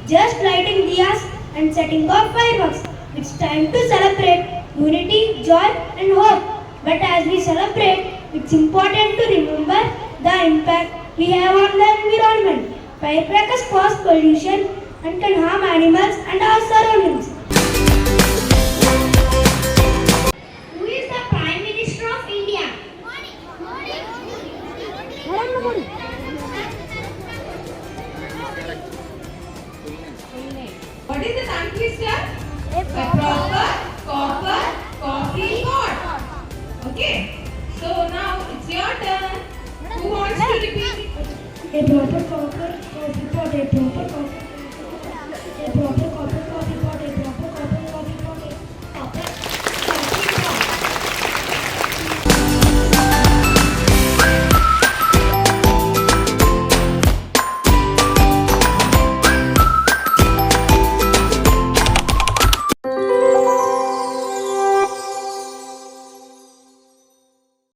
just lighting diyas and setting off fireworks. It's time to celebrate unity, joy, and hope. But as we celebrate, it's important to remember the impact we have on the environment. Firecrackers cause pollution and can harm animals and our surroundings. Who is the Prime Minister of India? What is the tongue twister? A proper copper coffee pot. Okay. So now it's your turn. Who wants to repeat? A proper copper coffee pot, a proper copper